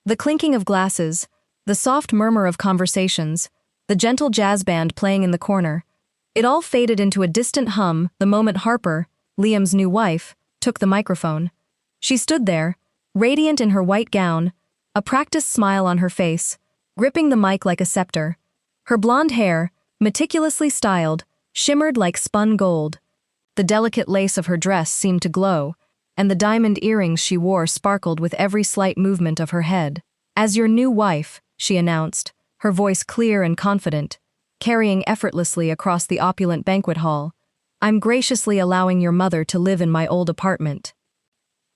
The clinking of glasses, the soft murmur of conversations, the gentle jazz band playing in the corner. It all faded into a distant hum the moment Harper, Liam's new wife, took the microphone. She stood there, radiant in her white gown, a practiced smile on her face, gripping the mic like a scepter. Her blonde hair, meticulously styled, shimmered like spun gold. The delicate lace of her dress seemed to glow, and the diamond earrings she wore sparkled with every slight movement of her head. "As your new wife," she announced, her voice clear and confident, carrying effortlessly across the opulent banquet hall, "I'm graciously allowing your mother to live in my old apartment."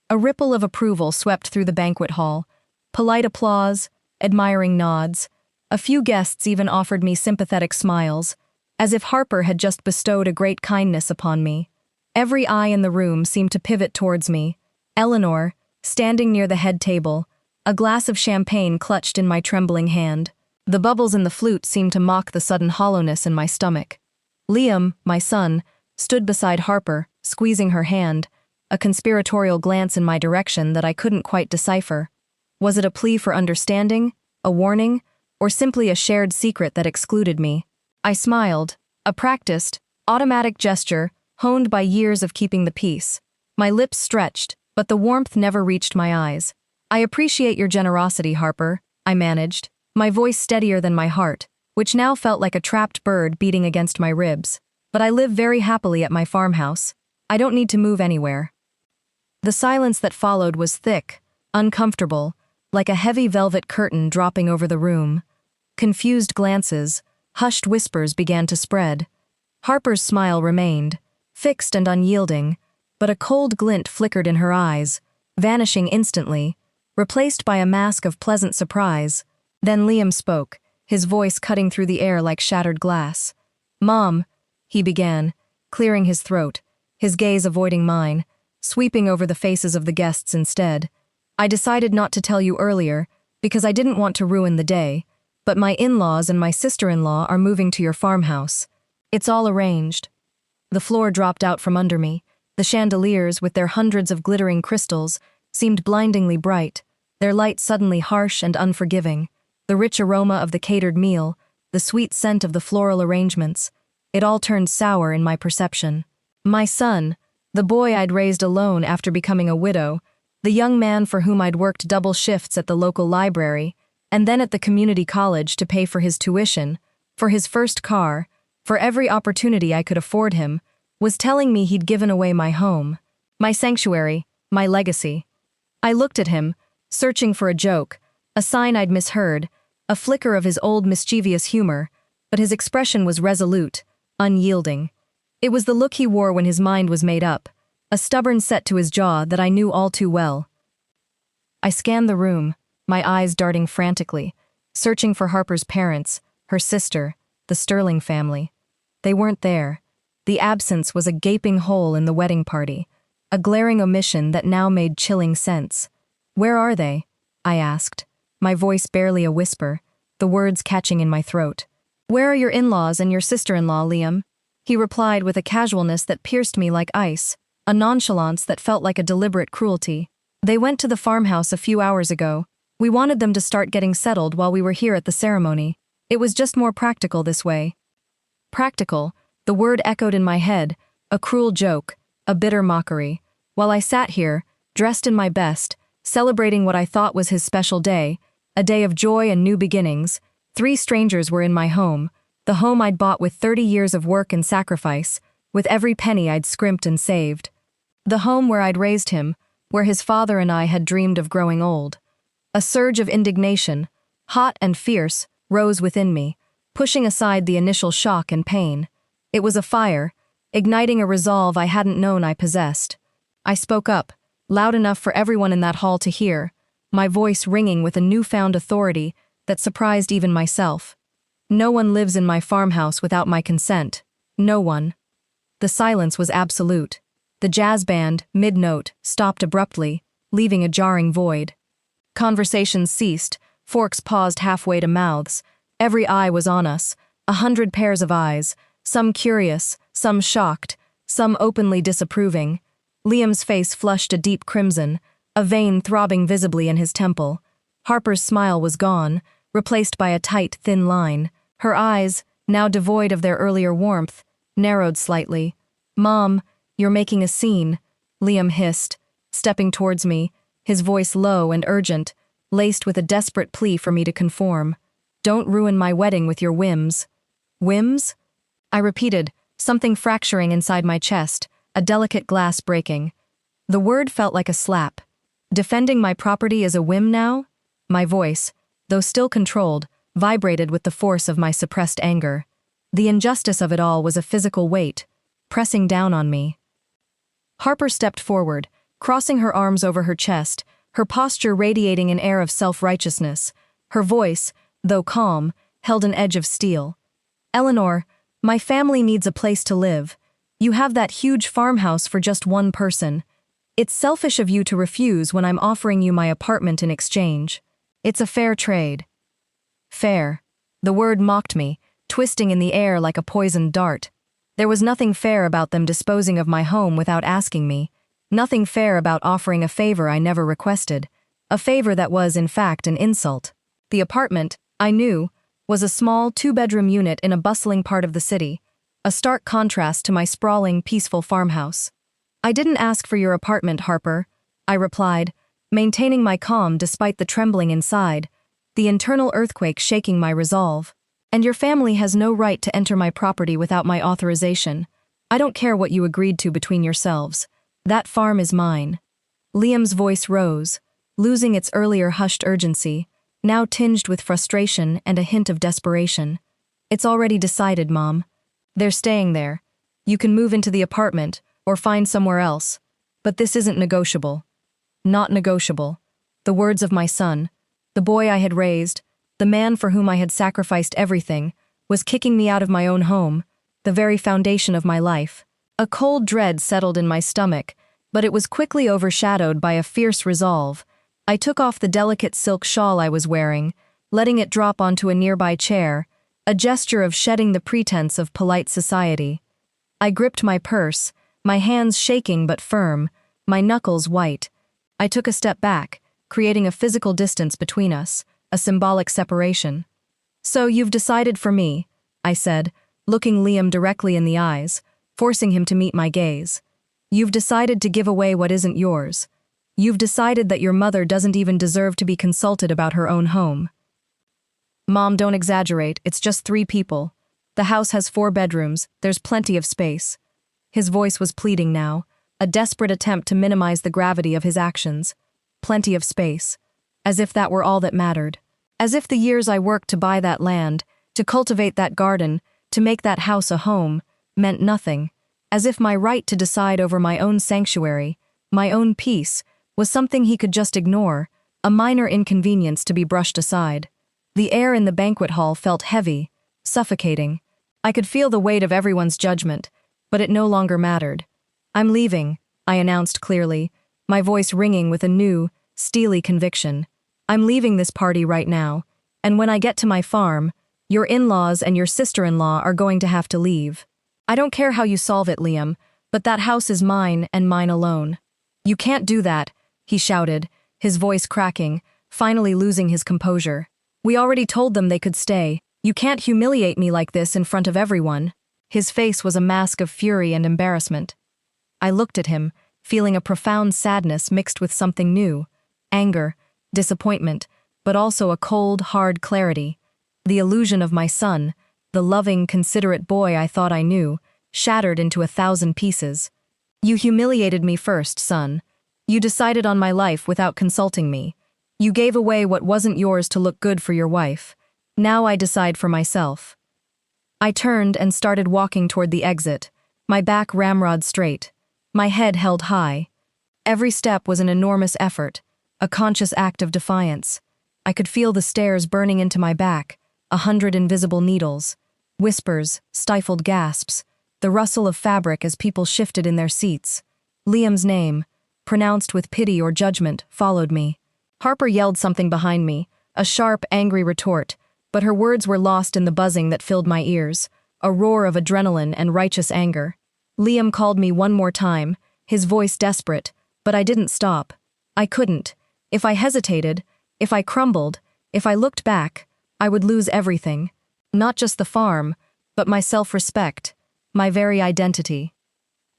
A ripple of approval swept through the banquet hall, polite applause, admiring nods. A few guests even offered me sympathetic smiles, as if Harper had just bestowed a great kindness upon me. Every eye in the room seemed to pivot towards me. Eleanor, standing near the head table, a glass of champagne clutched in my trembling hand. The bubbles in the flute seemed to mock the sudden hollowness in my stomach. Liam, my son, stood beside Harper, squeezing her hand, a conspiratorial glance in my direction that I couldn't quite decipher. Was it a plea for understanding, a warning, or simply a shared secret that excluded me? I smiled, a practiced, automatic gesture, honed by years of keeping the peace. My lips stretched, but the warmth never reached my eyes. "I appreciate your generosity, Harper," I managed, my voice steadier than my heart, which now felt like a trapped bird beating against my ribs. "But I live very happily at my farmhouse. I don't need to move anywhere." The silence that followed was thick, uncomfortable, like a heavy velvet curtain dropping over the room. Confused glances, hushed whispers began to spread. Harper's smile remained, fixed and unyielding, but a cold glint flickered in her eyes, vanishing instantly, replaced by a mask of pleasant surprise. Then Liam spoke, his voice cutting through the air like shattered glass. "Mom," he began, clearing his throat, his gaze avoiding mine, sweeping over the faces of the guests instead. "I decided not to tell you earlier because I didn't want to ruin the day, but my in-laws and my sister-in-law are moving to your farmhouse. It's all arranged." The floor dropped out from under me. The chandeliers, with their hundreds of glittering crystals, seemed blindingly bright, their light suddenly harsh and unforgiving. The rich aroma of the catered meal, the sweet scent of the floral arrangements, it all turned sour in my perception. My son, the boy I'd raised alone after becoming a widow, the young man for whom I'd worked double shifts at the local library, and then at the community college to pay for his tuition, for his first car, for every opportunity I could afford him, was telling me he'd given away my home, my sanctuary, my legacy. I looked at him, searching for a joke, a sign I'd misheard, a flicker of his old mischievous humor, but his expression was resolute, unyielding. It was the look he wore when his mind was made up, a stubborn set to his jaw that I knew all too well. I scanned the room, my eyes darting frantically, searching for Harper's parents, her sister, the Sterling family. They weren't there. The absence was a gaping hole in the wedding party, a glaring omission that now made chilling sense. "Where are they?" I asked, my voice barely a whisper, the words catching in my throat. "Where are your in-laws and your sister-in-law, Liam?" He replied with a casualness that pierced me like ice, a nonchalance that felt like a deliberate cruelty. "They went to the farmhouse a few hours ago. We wanted them to start getting settled while we were here at the ceremony. It was just more practical this way." Practical, the word echoed in my head, a cruel joke, a bitter mockery. While I sat here, dressed in my best, celebrating what I thought was his special day, a day of joy and new beginnings, 3 strangers were in my home, the home I'd bought with 30 years of work and sacrifice, with every penny I'd scrimped and saved. The home where I'd raised him, where his father and I had dreamed of growing old. A surge of indignation, hot and fierce, rose within me, pushing aside the initial shock and pain. It was a fire, igniting a resolve I hadn't known I possessed. I spoke up, loud enough for everyone in that hall to hear, my voice ringing with a newfound authority that surprised even myself. "No one lives in my farmhouse without my consent. No one." The silence was absolute. The jazz band, mid-note, stopped abruptly, leaving a jarring void. Conversations ceased, forks paused halfway to mouths. Every eye was on us, 100 pairs of eyes, some curious, some shocked, some openly disapproving. Liam's face flushed a deep crimson, a vein throbbing visibly in his temple. Harper's smile was gone, replaced by a tight, thin line. Her eyes, now devoid of their earlier warmth, narrowed slightly. "Mom, you're making a scene," Liam hissed, stepping towards me, his voice low and urgent, laced with a desperate plea for me to conform. "Don't ruin my wedding with your whims." "Whims?" I repeated, something fracturing inside my chest, a delicate glass breaking. The word felt like a slap. Defending my property is a whim now? My voice, though still controlled, vibrated with the force of my suppressed anger. The injustice of it all was a physical weight, pressing down on me. Harper stepped forward, crossing her arms over her chest, her posture radiating an air of self-righteousness. Her voice, though calm, held an edge of steel. "Eleanor, my family needs a place to live. You have that huge farmhouse for just one person. It's selfish of you to refuse when I'm offering you my apartment in exchange. It's a fair trade." Fair. The word mocked me, twisting in the air like a poisoned dart. There was nothing fair about them disposing of my home without asking me. Nothing fair about offering a favor I never requested. A favor that was, in fact, an insult. The apartment, I knew, was a small two-bedroom unit in a bustling part of the city, a stark contrast to my sprawling, peaceful farmhouse. "I didn't ask for your apartment, Harper," I replied, maintaining my calm despite the trembling inside, the internal earthquake shaking my resolve. "And your family has no right to enter my property without my authorization. I don't care what you agreed to between yourselves. That farm is mine." Liam's voice rose, losing its earlier hushed urgency, now tinged with frustration and a hint of desperation. "It's already decided, Mom. They're staying there. You can move into the apartment, or find somewhere else. But this isn't negotiable." Not negotiable. The words of my son, the boy I had raised, the man for whom I had sacrificed everything, was kicking me out of my own home, the very foundation of my life. A cold dread settled in my stomach, but it was quickly overshadowed by a fierce resolve. I took off the delicate silk shawl I was wearing, letting it drop onto a nearby chair, a gesture of shedding the pretense of polite society. I gripped my purse, my hands shaking but firm, my knuckles white. I took a step back, creating a physical distance between us, a symbolic separation. "So you've decided for me," I said, looking Liam directly in the eyes, forcing him to meet my gaze. "You've decided to give away what isn't yours. You've decided that your mother doesn't even deserve to be consulted about her own home." "Mom, don't exaggerate, it's just 3 people. The house has 4 bedrooms, there's plenty of space." His voice was pleading now, a desperate attempt to minimize the gravity of his actions. Plenty of space. As if that were all that mattered. As if the years I worked to buy that land, to cultivate that garden, to make that house a home, meant nothing. As if my right to decide over my own sanctuary, my own peace, was something he could just ignore, a minor inconvenience to be brushed aside. The air in the banquet hall felt heavy, suffocating. I could feel the weight of everyone's judgment, but it no longer mattered. "I'm leaving," I announced clearly, my voice ringing with a new, steely conviction. "I'm leaving this party right now, and when I get to my farm, your in-laws and your sister-in-law are going to have to leave. I don't care how you solve it, Liam, but that house is mine and mine alone." "You can't do that," he shouted, his voice cracking, finally losing his composure. "We already told them they could stay. You can't humiliate me like this in front of everyone." His face was a mask of fury and embarrassment. I looked at him, feeling a profound sadness mixed with something new, anger, disappointment, but also a cold, hard clarity. The illusion of my son, the loving, considerate boy I thought I knew, shattered into 1,000 pieces. "You humiliated me first, son. You decided on my life without consulting me. You gave away what wasn't yours to look good for your wife. Now I decide for myself." I turned and started walking toward the exit, my back ramrod straight, my head held high. Every step was an enormous effort, a conscious act of defiance. I could feel the stairs burning into my back, 100 invisible needles, whispers, stifled gasps, the rustle of fabric as people shifted in their seats. Liam's name, pronounced with pity or judgment, followed me. Harper yelled something behind me, a sharp, angry retort, but her words were lost in the buzzing that filled my ears, a roar of adrenaline and righteous anger. Liam called me one more time, his voice desperate, but I didn't stop. I couldn't. If I hesitated, If I crumbled, if I looked back, I would lose everything. Not just the farm, but my self-respect, my very identity.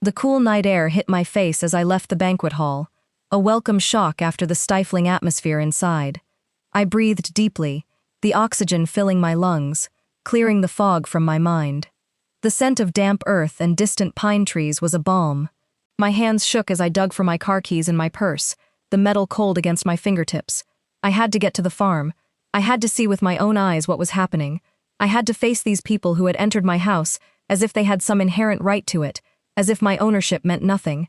The cool night air hit my face as I left the banquet hall, a welcome shock after the stifling atmosphere inside. I breathed deeply, the oxygen filling my lungs, clearing the fog from my mind. The scent of damp earth and distant pine trees was a balm. My hands shook as I dug for my car keys in my purse, the metal cold against my fingertips. I had to get to the farm. I had to see with my own eyes what was happening. I had to face these people who had entered my house as if they had some inherent right to it, as if my ownership meant nothing.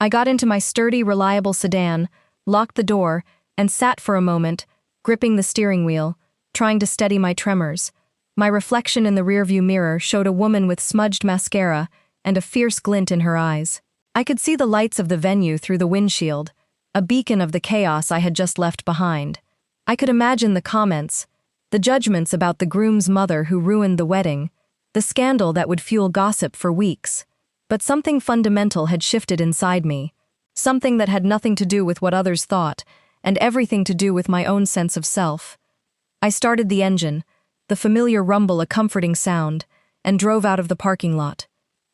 I got into my sturdy, reliable sedan, locked the door, and sat for a moment, gripping the steering wheel, trying to steady my tremors. My reflection in the rearview mirror showed a woman with smudged mascara and a fierce glint in her eyes. I could see the lights of the venue through the windshield, a beacon of the chaos I had just left behind. I could imagine the comments, the judgments about the groom's mother who ruined the wedding, the scandal that would fuel gossip for weeks. But something fundamental had shifted inside me, something that had nothing to do with what others thought, and everything to do with my own sense of self. I started the engine, the familiar rumble a comforting sound, and drove out of the parking lot.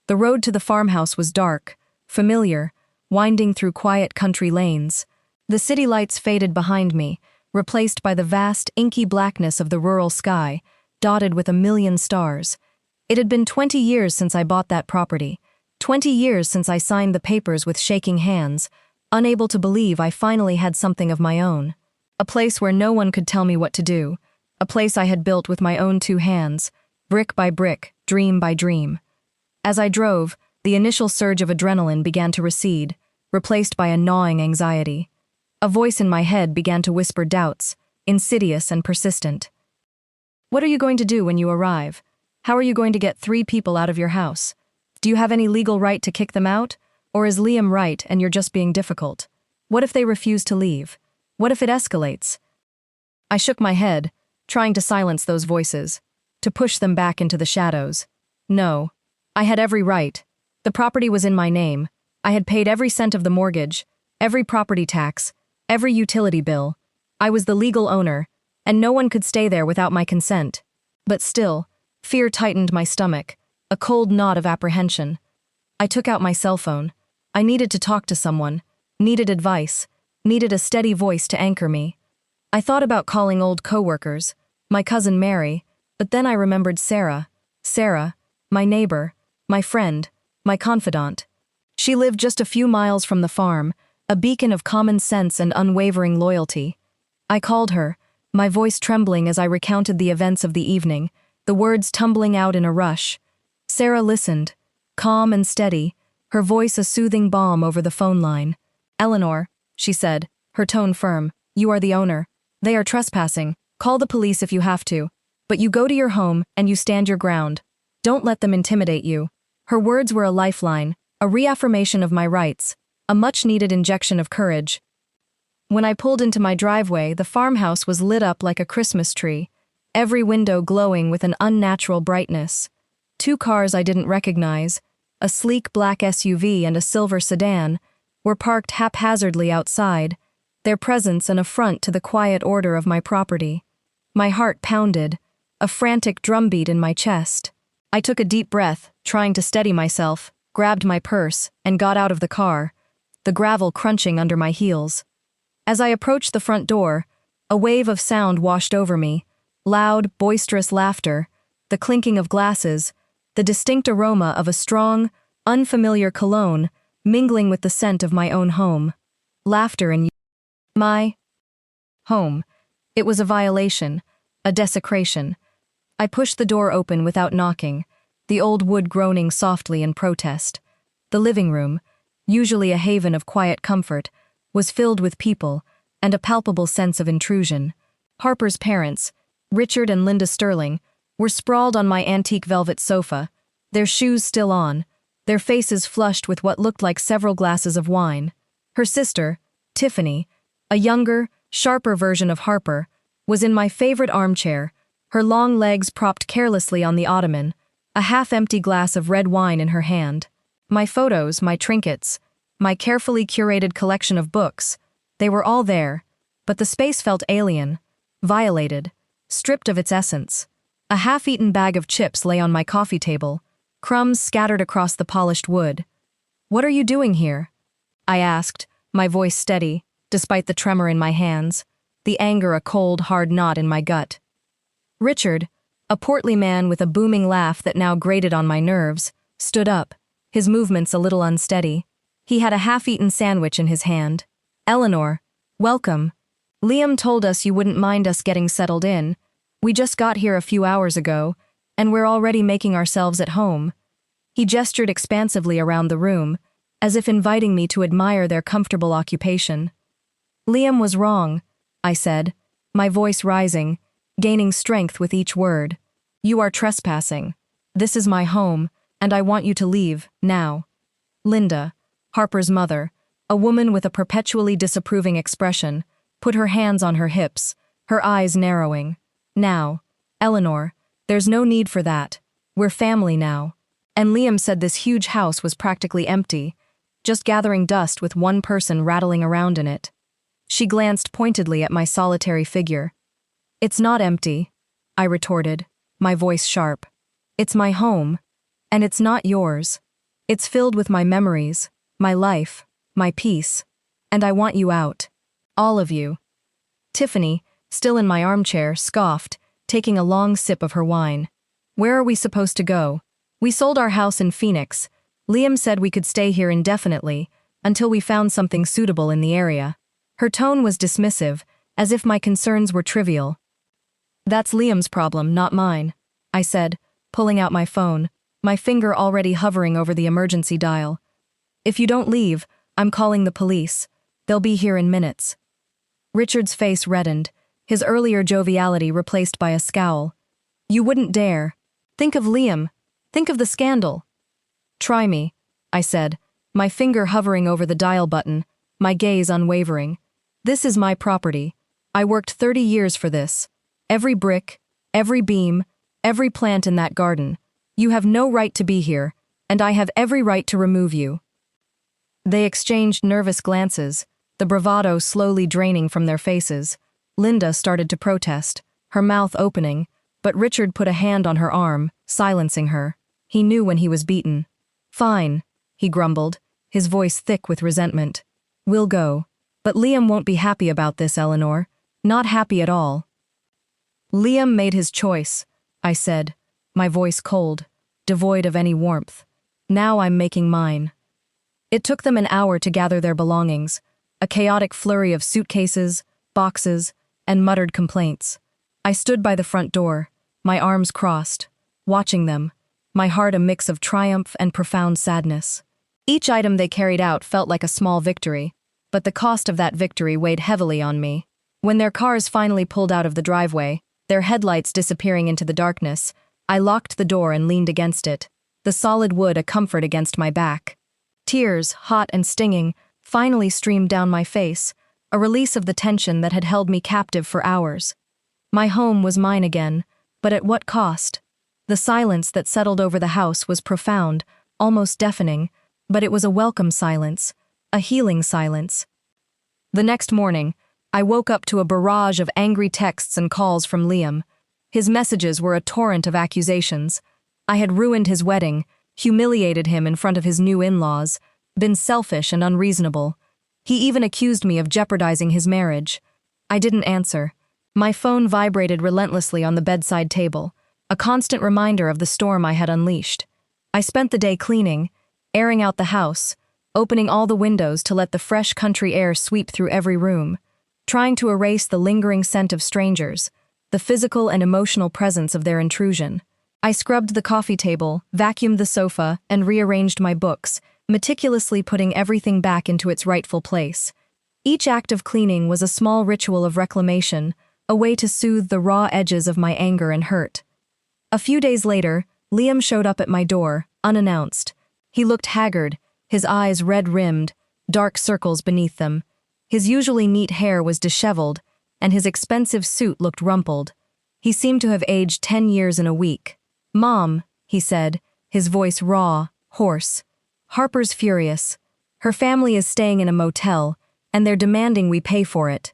The road to the farmhouse was dark, familiar, winding through quiet country lanes. The city lights faded behind me, replaced by the vast, inky blackness of the rural sky, dotted with a million stars. It had been 20 years since I bought that property, 20 years since I signed the papers with shaking hands, unable to believe I finally had something of my own. A place where no one could tell me what to do, a place I had built with my own 2 hands, brick by brick, dream by dream. As I drove, the initial surge of adrenaline began to recede, replaced by a gnawing anxiety. A voice in my head began to whisper doubts, insidious and persistent. What are you going to do when you arrive? How are you going to get 3 people out of your house? Do you have any legal right to kick them out? Or is Liam right and you're just being difficult? What if they refuse to leave? What if it escalates? I shook my head, trying to silence those voices, to push them back into the shadows. No, I had every right. The property was in my name. I had paid every cent of the mortgage, every property tax, every utility bill. I was the legal owner, and no one could stay there without my consent. But still, fear tightened my stomach, a cold knot of apprehension. I took out my cell phone. I needed to talk to someone, needed advice, needed a steady voice to anchor me. I thought about calling old coworkers, my cousin Mary, but then I remembered Sarah, my neighbor, my friend, my confidant. She lived just a few miles from the farm, a beacon of common sense and unwavering loyalty. I called her, my voice trembling as I recounted the events of the evening, the words tumbling out in a rush. Sarah listened, calm and steady, her voice a soothing balm over the phone line. "Eleanor," she said, her tone firm, "you are the owner. They are trespassing. Call the police if you have to. But you go to your home and you stand your ground. Don't let them intimidate you." Her words were a lifeline, a reaffirmation of my rights, a much-needed injection of courage. When I pulled into my driveway, the farmhouse was lit up like a Christmas tree, every window glowing with an unnatural brightness. 2 cars I didn't recognize, a sleek black SUV and a silver sedan, were parked haphazardly outside, their presence an affront to the quiet order of my property. My heart pounded, a frantic drumbeat in my chest. I took a deep breath, trying to steady myself, grabbed my purse, and got out of the car, the gravel crunching under my heels. As I approached the front door, a wave of sound washed over me, loud, boisterous laughter, the clinking of glasses, the distinct aroma of a strong, unfamiliar cologne mingling with the scent of my own home. Laughter in my home. It was a violation, a desecration. I pushed the door open without knocking, the old wood groaning softly in protest. The living room, usually a haven of quiet comfort, was filled with people and a palpable sense of intrusion. Harper's parents, Richard and Linda Sterling, were sprawled on my antique velvet sofa, their shoes still on, their faces flushed with what looked like several glasses of wine. Her sister, Tiffany, a younger, sharper version of Harper, was in my favorite armchair, her long legs propped carelessly on the ottoman, a half-empty glass of red wine in her hand. My photos, my trinkets, my carefully curated collection of books, they were all there, but the space felt alien, violated, stripped of its essence. A half-eaten bag of chips lay on my coffee table, crumbs scattered across the polished wood. "What are you doing here?" I asked, my voice steady, despite the tremor in my hands, the anger a cold, hard knot in my gut. Richard, a portly man with a booming laugh that now grated on my nerves, stood up, his movements a little unsteady. He had a half-eaten sandwich in his hand. "Eleanor, welcome. Liam told us you wouldn't mind us getting settled in. We just got here a few hours ago, and we're already making ourselves at home." He gestured expansively around the room, as if inviting me to admire their comfortable occupation. "Liam was wrong," I said, my voice rising, gaining strength with each word. "You are trespassing. This is my home, and I want you to leave, now." Linda, Harper's mother, a woman with a perpetually disapproving expression, put her hands on her hips, her eyes narrowing. "Now, Eleanor, there's no need for that. We're family now." And Liam said this huge house was practically empty, just gathering dust with one person rattling around in it. She glanced pointedly at my solitary figure. "It's not empty," I retorted, my voice sharp. "It's my home, and it's not yours. It's filled with my memories, my life, my peace, and I want you out. All of you." Tiffany, still in my armchair, scoffed, taking a long sip of her wine. "Where are we supposed to go? We sold our house in Phoenix. Liam said we could stay here indefinitely, until we found something suitable in the area." Her tone was dismissive, as if my concerns were trivial. "That's Liam's problem, not mine," I said, pulling out my phone, my finger already hovering over the emergency dial. "If you don't leave, I'm calling the police. They'll be here in minutes." Richard's face reddened, his earlier joviality replaced by a scowl. "You wouldn't dare. Think of Liam. Think of the scandal." "Try me," I said, my finger hovering over the dial button, my gaze unwavering. "This is my property. I worked 30 years for this. Every brick, every beam, every plant in that garden. You have no right to be here, and I have every right to remove you." They exchanged nervous glances, the bravado slowly draining from their faces. Linda started to protest, her mouth opening, but Richard put a hand on her arm, silencing her. He knew when he was beaten. "Fine," he grumbled, his voice thick with resentment. "We'll go. But Liam won't be happy about this, Eleanor. Not happy at all." "Liam made his choice," I said, my voice cold, devoid of any warmth. "Now I'm making mine." It took them an hour to gather their belongings, a chaotic flurry of suitcases, boxes, and muttered complaints. I stood by the front door, my arms crossed, watching them, my heart a mix of triumph and profound sadness. Each item they carried out felt like a small victory, but the cost of that victory weighed heavily on me. When their cars finally pulled out of the driveway, their headlights disappearing into the darkness, I locked the door and leaned against it, the solid wood a comfort against my back. Tears, hot and stinging, finally streamed down my face, a release of the tension that had held me captive for hours. My home was mine again, but at what cost? The silence that settled over the house was profound, almost deafening, but it was a welcome silence, a healing silence. The next morning, I woke up to a barrage of angry texts and calls from Liam. His messages were a torrent of accusations. I had ruined his wedding, humiliated him in front of his new in-laws, been selfish and unreasonable. He even accused me of jeopardizing his marriage. I didn't answer. My phone vibrated relentlessly on the bedside table, a constant reminder of the storm I had unleashed. I spent the day cleaning, airing out the house, opening all the windows to let the fresh country air sweep through every room, trying to erase the lingering scent of strangers, the physical and emotional presence of their intrusion. I scrubbed the coffee table, vacuumed the sofa, and rearranged my books, meticulously putting everything back into its rightful place. Each act of cleaning was a small ritual of reclamation, a way to soothe the raw edges of my anger and hurt. A few days later, Liam showed up at my door, unannounced. He looked haggard, his eyes red-rimmed, dark circles beneath them. His usually neat hair was disheveled, and his expensive suit looked rumpled. He seemed to have aged 10 years in a week. "Mom," he said, his voice raw, hoarse. "Harper's furious. Her family is staying in a motel, and they're demanding we pay for it."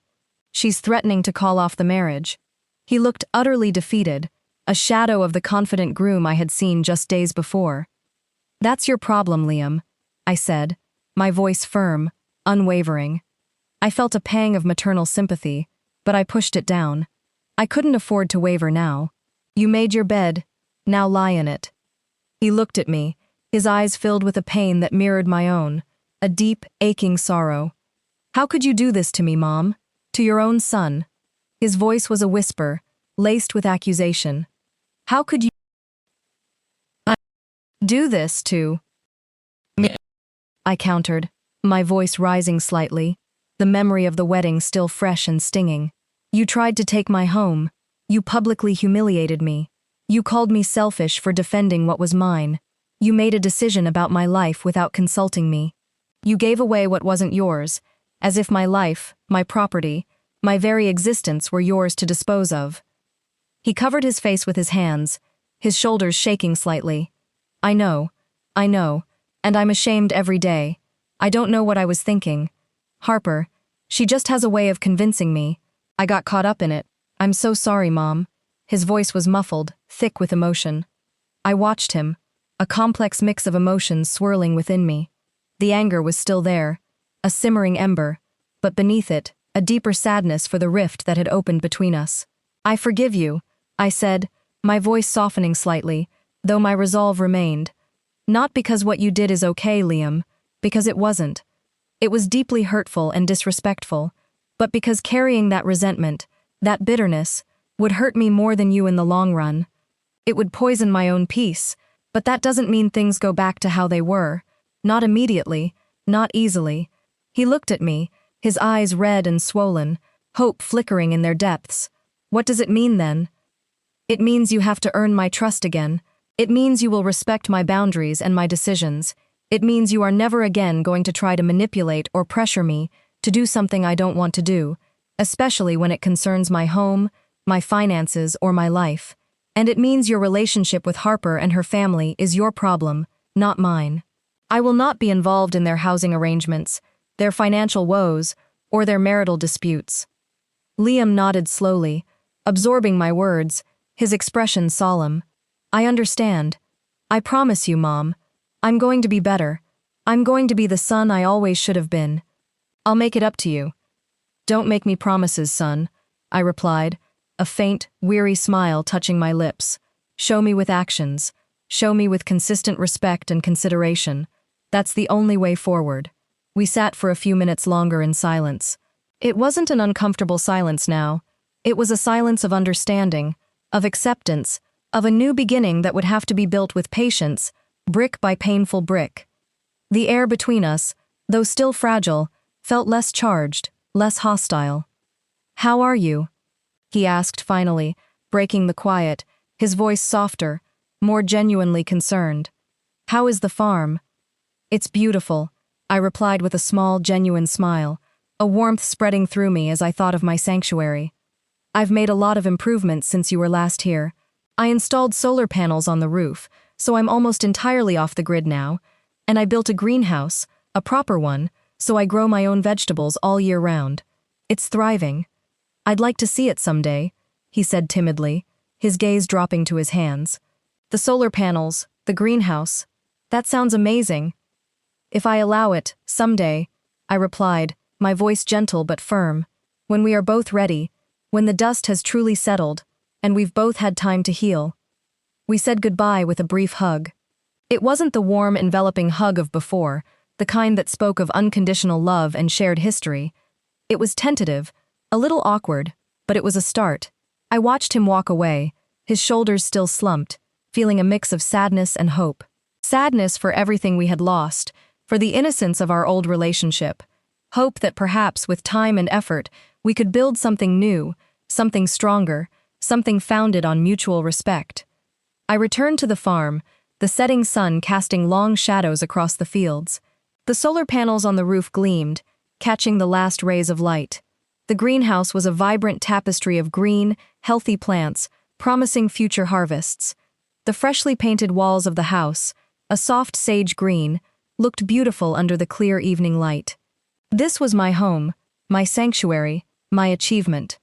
She's threatening to call off the marriage. He looked utterly defeated, a shadow of the confident groom I had seen just days before. That's your problem, Liam, I said, my voice firm, unwavering. I felt a pang of maternal sympathy, but I pushed it down. I couldn't afford to waver now. You made your bed, now lie in it. He looked at me, his eyes filled with a pain that mirrored my own, a deep, aching sorrow. How could you do this to me, Mom? To your own son? His voice was a whisper, laced with accusation. How could you do this to me? I countered, my voice rising slightly, the memory of the wedding still fresh and stinging. You tried to take my home. You publicly humiliated me. You called me selfish for defending what was mine. You made a decision about my life without consulting me. You gave away what wasn't yours, as if my life, my property, my very existence were yours to dispose of. He covered his face with his hands, his shoulders shaking slightly. I know, and I'm ashamed every day. I don't know what I was thinking. Harper, she just has a way of convincing me. I got caught up in it. I'm so sorry, Mom. His voice was muffled, thick with emotion. I watched him, a complex mix of emotions swirling within me. The anger was still there, a simmering ember, but beneath it, a deeper sadness for the rift that had opened between us. I forgive you, I said, my voice softening slightly, though my resolve remained. Not because what you did is okay, Liam, because it wasn't. It was deeply hurtful and disrespectful, but because carrying that resentment, that bitterness, would hurt me more than you in the long run. It would poison my own peace, but that doesn't mean things go back to how they were. Not immediately, not easily. He looked at me, his eyes red and swollen, hope flickering in their depths. What does it mean then? It means you have to earn my trust again. It means you will respect my boundaries and my decisions. It means you are never again going to try to manipulate or pressure me to do something I don't want to do, especially when it concerns my home, my finances, or my life. And it means your relationship with Harper and her family is your problem, not mine. I will not be involved in their housing arrangements, their financial woes, or their marital disputes. Liam nodded slowly, absorbing my words, his expression solemn. I understand. I promise you, Mom. I'm going to be better. I'm going to be the son I always should have been. I'll make it up to you. Don't make me promises, son, I replied, a faint, weary smile touching my lips. Show me with actions. Show me with consistent respect and consideration. That's the only way forward. We sat for a few minutes longer in silence. It wasn't an uncomfortable silence now. It was a silence of understanding, of acceptance, of a new beginning that would have to be built with patience, brick by painful brick. The air between us, though still fragile, felt less charged, less hostile. How are you? He asked finally, breaking the quiet, his voice softer, more genuinely concerned. How is the farm? It's beautiful, I replied with a small, genuine smile, a warmth spreading through me as I thought of my sanctuary. I've made a lot of improvements since you were last here. I installed solar panels on the roof, so I'm almost entirely off the grid now, and I built a greenhouse, a proper one, so I grow my own vegetables all year round. It's thriving. I'd like to see it someday, he said timidly, his gaze dropping to his hands. The solar panels, the greenhouse, that sounds amazing. If I allow it, someday, I replied, my voice gentle but firm, when we are both ready, when the dust has truly settled, and we've both had time to heal. We said goodbye with a brief hug. It wasn't the warm, enveloping hug of before, the kind that spoke of unconditional love and shared history. It was tentative, a little awkward, but it was a start. I watched him walk away, his shoulders still slumped, feeling a mix of sadness and hope. Sadness for everything we had lost, for the innocence of our old relationship. Hope that perhaps with time and effort, we could build something new, something stronger, something founded on mutual respect. I returned to the farm, the setting sun casting long shadows across the fields. The solar panels on the roof gleamed, catching the last rays of light. The greenhouse was a vibrant tapestry of green, healthy plants, promising future harvests. The freshly painted walls of the house, a soft sage green, looked beautiful under the clear evening light. This was my home, my sanctuary, my achievement.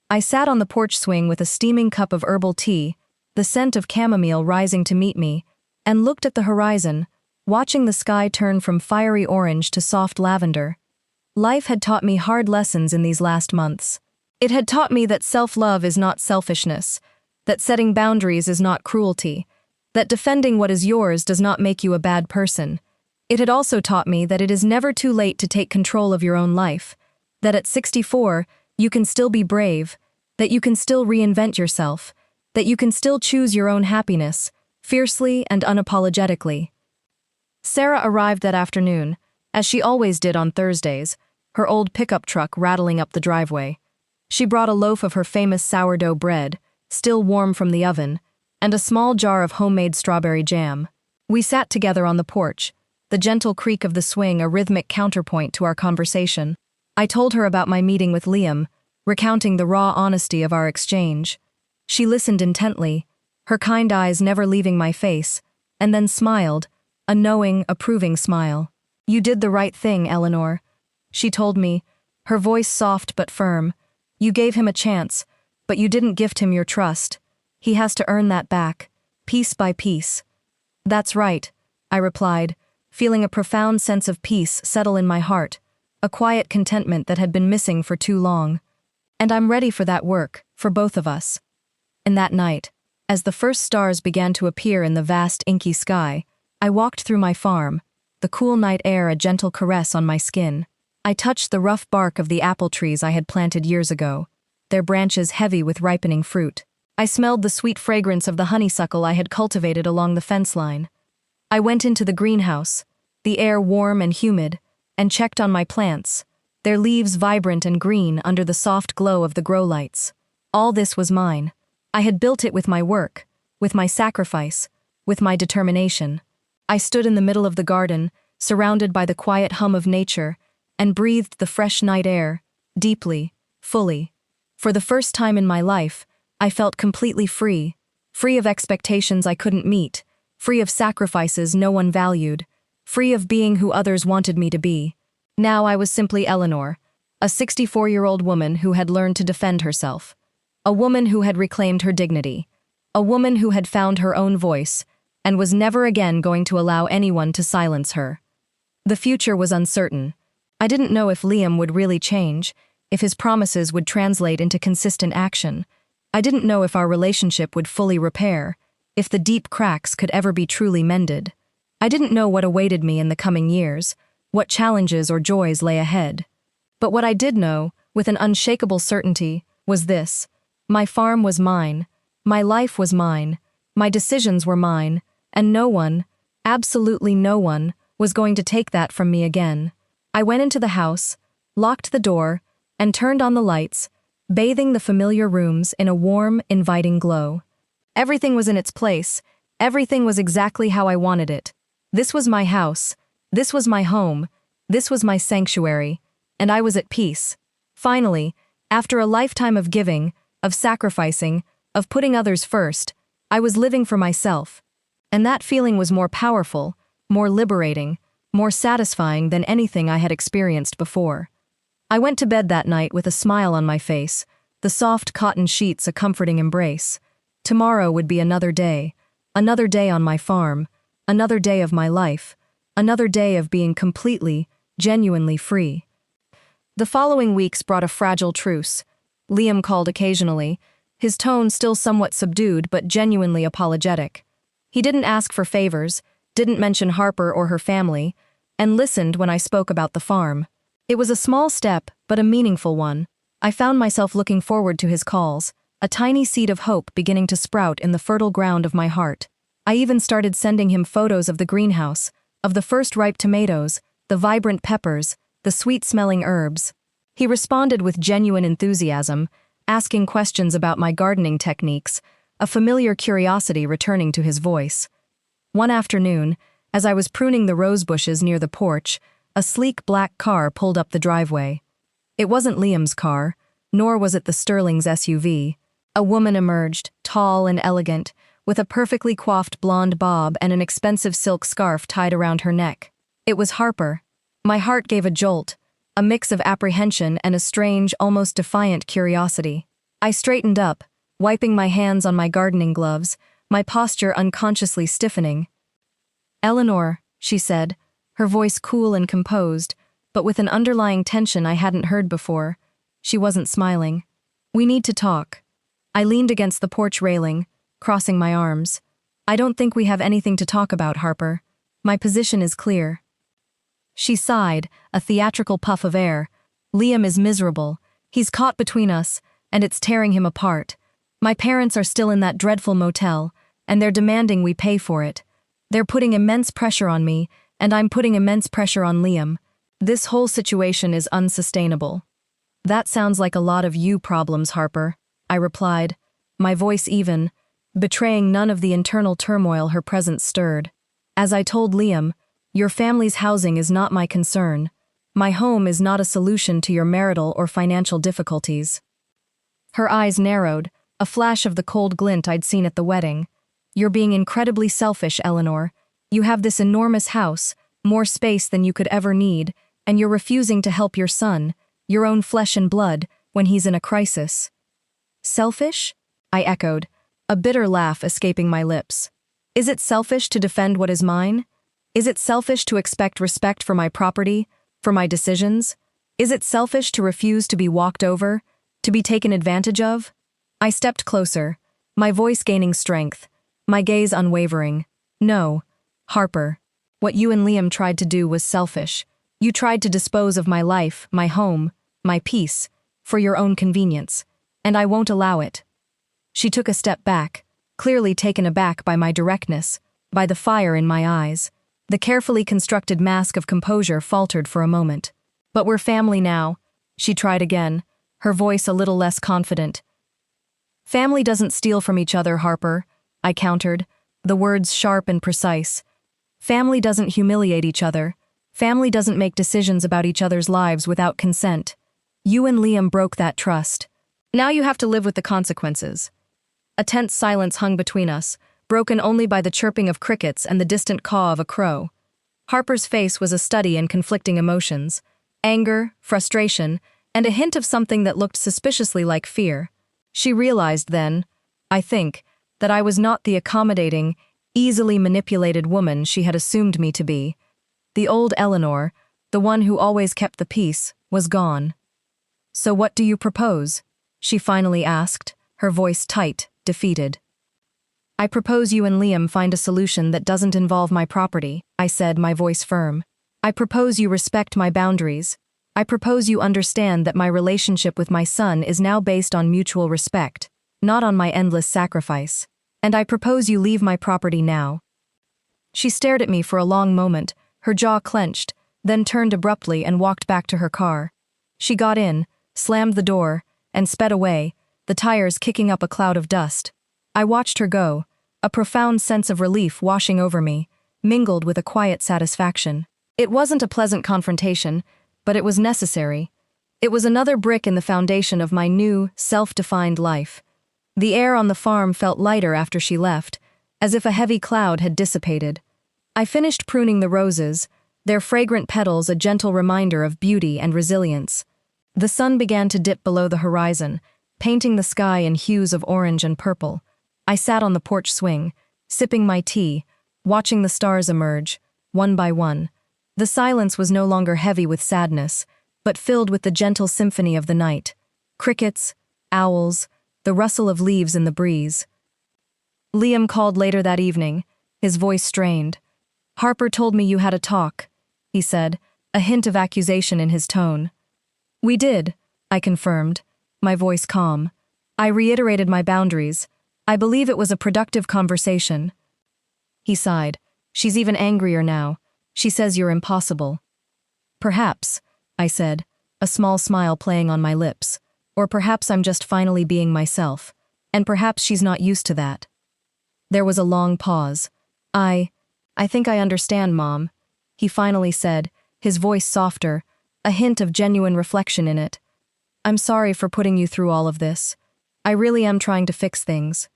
I sat on the porch swing with a steaming cup of herbal tea, the scent of chamomile rising to meet me, and looked at the horizon, watching the sky turn from fiery orange to soft lavender. Life had taught me hard lessons in these last months. It had taught me that self-love is not selfishness, that setting boundaries is not cruelty, that defending what is yours does not make you a bad person. It had also taught me that it is never too late to take control of your own life, that at 64, you can still be brave, that you can still reinvent yourself, that you can still choose your own happiness, fiercely and unapologetically. Sarah arrived that afternoon, as she always did on Thursdays, her old pickup truck rattling up the driveway. She brought a loaf of her famous sourdough bread, still warm from the oven, and a small jar of homemade strawberry jam. We sat together on the porch, the gentle creak of the swing a rhythmic counterpoint to our conversation. I told her about my meeting with Liam, recounting the raw honesty of our exchange. She listened intently, her kind eyes never leaving my face, and then smiled, a knowing, approving smile. "You did the right thing, Eleanor," she told me, her voice soft but firm. "You gave him a chance, but you didn't gift him your trust. He has to earn that back, piece by piece." "That's right," I replied, feeling a profound sense of peace settle in my heart, a quiet contentment that had been missing for too long. "And I'm ready for that work, for both of us." And that night, as the first stars began to appear in the vast inky sky, I walked through my farm, the cool night air a gentle caress on my skin. I touched the rough bark of the apple trees I had planted years ago, their branches heavy with ripening fruit. I smelled the sweet fragrance of the honeysuckle I had cultivated along the fence line. I went into the greenhouse, the air warm and humid, and checked on my plants, their leaves vibrant and green under the soft glow of the grow lights. All this was mine. I had built it with my work, with my sacrifice, with my determination. I stood in the middle of the garden, surrounded by the quiet hum of nature, and breathed the fresh night air, deeply, fully. For the first time in my life, I felt completely free, free of expectations I couldn't meet, free of sacrifices no one valued, free of being who others wanted me to be. Now I was simply Eleanor, a 64-year-old woman who had learned to defend herself, a woman who had reclaimed her dignity, a woman who had found her own voice, and was never again going to allow anyone to silence her. The future was uncertain. I didn't know if Liam would really change, if his promises would translate into consistent action. I didn't know if our relationship would fully repair, if the deep cracks could ever be truly mended. I didn't know what awaited me in the coming years, what challenges or joys lay ahead. But what I did know, with an unshakable certainty, was this: my farm was mine, my life was mine, my decisions were mine, and no one, absolutely no one, was going to take that from me again. I went into the house, locked the door, and turned on the lights, bathing the familiar rooms in a warm, inviting glow. Everything was in its place, everything was exactly how I wanted it. This was my house, this was my home, this was my sanctuary, and I was at peace. Finally, after a lifetime of giving, of sacrificing, of putting others first, I was living for myself. And that feeling was more powerful, more liberating, more satisfying than anything I had experienced before. I went to bed that night with a smile on my face, the soft cotton sheets a comforting embrace. Tomorrow would be another day on my farm, another day of my life, another day of being completely, genuinely free. The following weeks brought a fragile truce. Liam called occasionally, his tone still somewhat subdued but genuinely apologetic. He didn't ask for favors, didn't mention Harper or her family, and listened when I spoke about the farm. It was a small step, but a meaningful one. I found myself looking forward to his calls, a tiny seed of hope beginning to sprout in the fertile ground of my heart. I even started sending him photos of the greenhouse, of the first ripe tomatoes, the vibrant peppers, the sweet-smelling herbs. He responded with genuine enthusiasm, asking questions about my gardening techniques, a familiar curiosity returning to his voice. One afternoon, as I was pruning the rose bushes near the porch, a sleek black car pulled up the driveway. It wasn't Liam's car, nor was it the Sterling's SUV. A woman emerged, tall and elegant, with a perfectly coiffed blonde bob and an expensive silk scarf tied around her neck. It was Harper. My heart gave a jolt, a mix of apprehension and a strange, almost defiant curiosity. I straightened up, wiping my hands on my gardening gloves, my posture unconsciously stiffening. "Eleanor," she said, her voice cool and composed, but with an underlying tension I hadn't heard before. She wasn't smiling. "We need to talk." I leaned against the porch railing, crossing my arms. "I don't think we have anything to talk about, Harper. My position is clear." She sighed, a theatrical puff of air. "Liam is miserable. He's caught between us, and it's tearing him apart. My parents are still in that dreadful motel, and they're demanding we pay for it. They're putting immense pressure on me, and I'm putting immense pressure on Liam. This whole situation is unsustainable." "That sounds like a lot of you problems, Harper," I replied, my voice even, betraying none of the internal turmoil her presence stirred. "As I told Liam, your family's housing is not my concern. My home is not a solution to your marital or financial difficulties." Her eyes narrowed, a flash of the cold glint I'd seen at the wedding. "You're being incredibly selfish, Eleanor. You have this enormous house, more space than you could ever need, and you're refusing to help your son, your own flesh and blood, when he's in a crisis." "Selfish?" I echoed, a bitter laugh escaping my lips. "Is it selfish to defend what is mine? Is it selfish to expect respect for my property, for my decisions? Is it selfish to refuse to be walked over, to be taken advantage of?" I stepped closer, my voice gaining strength, my gaze unwavering. "No, Harper. What you and Liam tried to do was selfish. You tried to dispose of my life, my home, my peace, for your own convenience, and I won't allow it." She took a step back, clearly taken aback by my directness, by the fire in my eyes. The carefully constructed mask of composure faltered for a moment. "But we're family now," she tried again, her voice a little less confident. "Family doesn't steal from each other, Harper," I countered, the words sharp and precise. "Family doesn't humiliate each other. Family doesn't make decisions about each other's lives without consent. You and Liam broke that trust. Now you have to live with the consequences." A tense silence hung between us, broken only by the chirping of crickets and the distant caw of a crow. Harper's face was a study in conflicting emotions, anger, frustration, and a hint of something that looked suspiciously like fear. She realized then, I think, that I was not the accommodating, easily manipulated woman she had assumed me to be. The old Eleanor, the one who always kept the peace, was gone. "So what do you propose?" she finally asked, her voice tight, defeated. "I propose you and Liam find a solution that doesn't involve my property," I said, my voice firm. "I propose you respect my boundaries. I propose you understand that my relationship with my son is now based on mutual respect, not on my endless sacrifice. And I propose you leave my property now." She stared at me for a long moment, her jaw clenched, then turned abruptly and walked back to her car. She got in, slammed the door, and sped away, the tires kicking up a cloud of dust. I watched her go, a profound sense of relief washing over me, mingled with a quiet satisfaction. It wasn't a pleasant confrontation, but it was necessary. It was another brick in the foundation of my new, self-defined life. The air on the farm felt lighter after she left, as if a heavy cloud had dissipated. I finished pruning the roses, their fragrant petals a gentle reminder of beauty and resilience. The sun began to dip below the horizon, painting the sky in hues of orange and purple. I sat on the porch swing, sipping my tea, watching the stars emerge, one by one. The silence was no longer heavy with sadness, but filled with the gentle symphony of the night. Crickets, owls, the rustle of leaves in the breeze. Liam called later that evening, his voice strained. "Harper told me you had a talk," he said, a hint of accusation in his tone. "We did," I confirmed, my voice calm. I reiterated my boundaries. I believe it was a productive conversation. He sighed. "She's even angrier now. She says you're impossible." "Perhaps," I said, a small smile playing on my lips. "Or perhaps I'm just finally being myself. And perhaps she's not used to that." There was a long pause. I think I understand, Mom," he finally said, his voice softer, a hint of genuine reflection in it. "I'm sorry for putting you through all of this. I really am trying to fix things."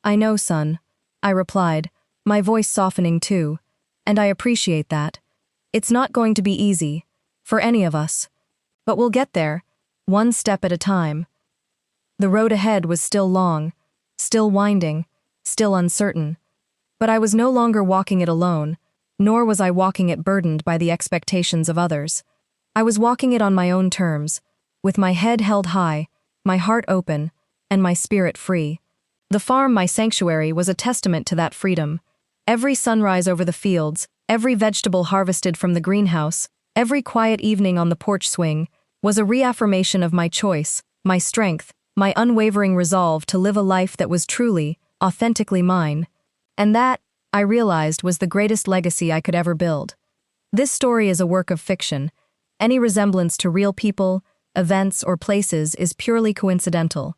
"I know, son," I replied, my voice softening too, "and I appreciate that. It's not going to be easy, for any of us, But we'll get there, one step at a time. The road ahead was still long, still winding, still uncertain. But I was no longer walking it alone, nor was I walking it burdened by the expectations of others. I was walking it on my own terms, with my head held high, my heart open, and my spirit free. The farm, my sanctuary, was a testament to that freedom. Every sunrise over the fields, every vegetable harvested from the greenhouse, every quiet evening on the porch swing, was a reaffirmation of my choice, my strength, my unwavering resolve to live a life that was truly, authentically mine. And that, I realized, was the greatest legacy I could ever build. This story is a work of fiction. Any resemblance to real people, events, or places is purely coincidental.